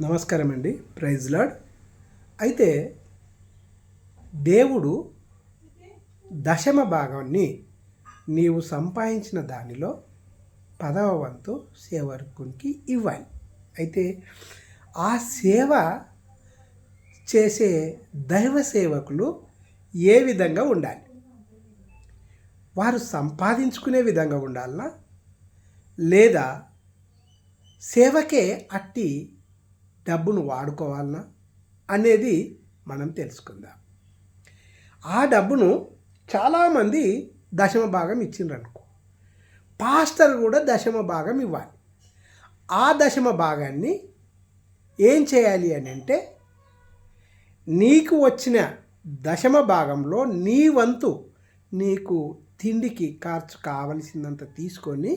నమస్కారం అండి. Praise lord. అయితే దేవుడు దశమ భాగాన్ని నీవు సంపాదించిన దానిలో 10వ వంతు సేవకునికి ఇవ్వాలి. అయితే ఆ సేవ చేసే దైవ సేవకులు ఏ విధంగా ఉండాలి? వారు సంపాదించుకునే విధంగా ఉండాలనా, లేదా సేవకే అట్టి డబ్బును వాడుకోవాలనా అనేది మనం తెలుసుకుందాం. ఆ డబ్బును చాలామంది దశమ భాగం ఇచ్చిండ్రనుకో, పాస్టర్ కూడా దశమ భాగం ఇవ్వాలి. ఆ దశమ భాగాన్ని ఏం చేయాలి అని అంటే, నీకు వచ్చిన దశమ భాగంలో నీ వంతు నీకు తిండికి ఖర్చు కావలసినంత తీసుకొని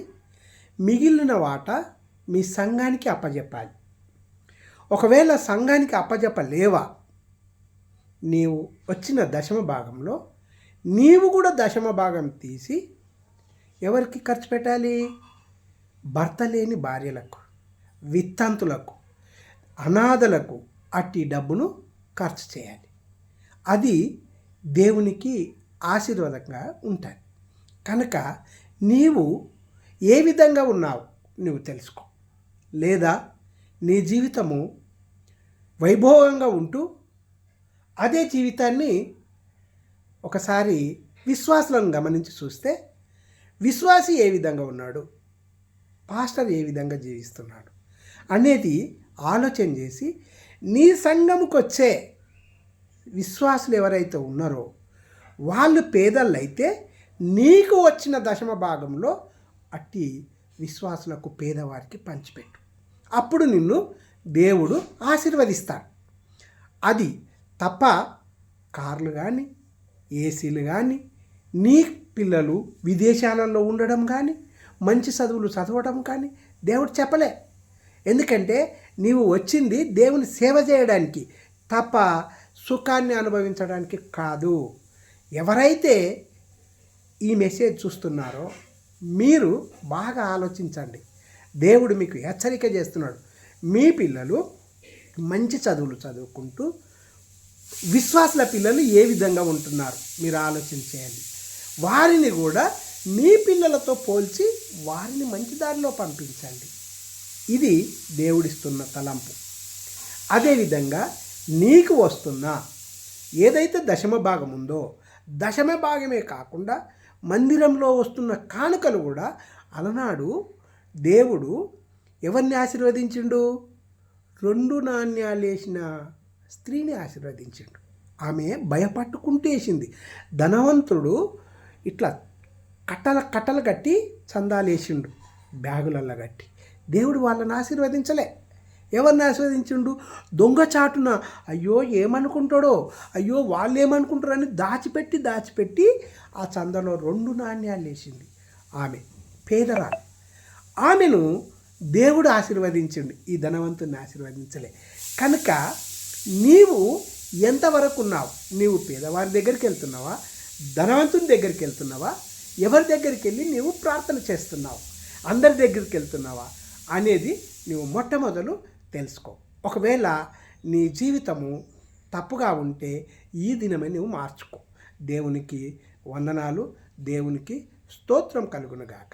మిగిలిన వాటా మీ సంఘానికి అప్పజెప్పాలి. ఒకవేళ సంఘానికి అప్పజెప్పలేవా, నీవు వచ్చిన దశమ భాగంలో నీవు కూడా దశమ భాగం తీసి ఎవరికి ఖర్చు పెట్టాలి? భర్త లేని భార్యలకు, విత్తంతులకు, అనాథలకు అట్టి డబ్బును ఖర్చు చేయాలి. అది దేవునికి ఆశీర్వాదంగా ఉంటుంది. కనుక నీవు ఏ విధంగా ఉన్నావు నువ్వు తెలుసుకో. లేదా నీ జీవితము వైభవంగా ఉంటూ అదే జీవితాన్ని ఒకసారి విశ్వాసులను గమనించి చూస్తే, విశ్వాసి ఏ విధంగా ఉన్నాడు, పాస్టర్ ఏ విధంగా జీవిస్తున్నాడు అనేది ఆలోచన చేసి, నీ సంఘముకు వచ్చే విశ్వాసులు ఎవరైతే ఉన్నారో వాళ్ళు పేదలైతే నీకు వచ్చిన దశమ భాగంలో అట్టి విశ్వాసులకు, పేదవారికి పంచిపెట్టు. అప్పుడు నిన్ను దేవుడు ఆశీర్వదిస్తాడు. అది తప్ప కార్లు కానీ, ఏసీలు కానీ, నీ పిల్లలు విదేశాలలో ఉండడం కానీ, మంచి చదువులు చదవడం కానీ దేవుడు చెప్పలే. ఎందుకంటే నీవు వచ్చింది దేవుని సేవ చేయడానికి తప్ప సుఖాన్ని అనుభవించడానికి కాదు. ఎవరైతే ఈ మెసేజ్ చూస్తున్నారో మీరు బాగా ఆలోచించండి. దేవుడు మీకు హెచ్చరిక చేస్తున్నాడు. మీ పిల్లలు మంచి చదువులు చదువుకుంటూ విశ్వాసుల పిల్లలు ఏ విధంగా ఉంటున్నారు మీరు ఆలోచన చేయండి. వారిని కూడా మీ పిల్లలతో పోల్చి వారిని మంచి దారిలో పంపించండి. ఇది దేవుడిస్తున్న తలంపు. అదేవిధంగా నీకు వస్తున్న ఏదైతే దశమ భాగం ఉందో, దశమ భాగమే కాకుండా మందిరంలో వస్తున్న కానుకలు కూడా అలనాడు దేవుడు ఎవరిని ఆశీర్వదించిండు? 2 నాణ్యాలు వేసిన స్త్రీని ఆశీర్వదించిండు. ఆమె భయపట్టుకుంటేసింది. ధనవంతుడు ఇట్లా కట్టలు కట్టి చందాలు వేసిండు, బ్యాగులల్లో కట్టి. దేవుడు వాళ్ళని ఆశీర్వదించలే. ఎవరిని ఆశీర్వదించిండు? దొంగచాటున అయ్యో ఏమనుకుంటాడో, అయ్యో వాళ్ళు ఏమనుకుంటారని దాచిపెట్టి ఆ చందలో 2 నాణ్యాలు వేసింది. ఆమె పేదరాలు. ఆమెను దేవుడు ఆశీర్వదించండి, ఈ ధనవంతుని ఆశీర్వదించలే. కనుక నీవు ఎంతవరకు ఉన్నావు? నీవు పేదవారి దగ్గరికి వెళ్తున్నావా, ధనవంతుని దగ్గరికి వెళ్తున్నావా, ఎవరి దగ్గరికి వెళ్ళి నీవు ప్రార్థన చేస్తున్నావు, అందరి దగ్గరికి వెళ్తున్నావా అనేది నీవు మొట్టమొదలు తెలుసుకో. ఒకవేళ నీ జీవితము తప్పుగా ఉంటే ఈ దినమే నువ్వు మార్చుకో. దేవునికి వందనాలు. దేవునికి స్తోత్రం కలుగునుగాక.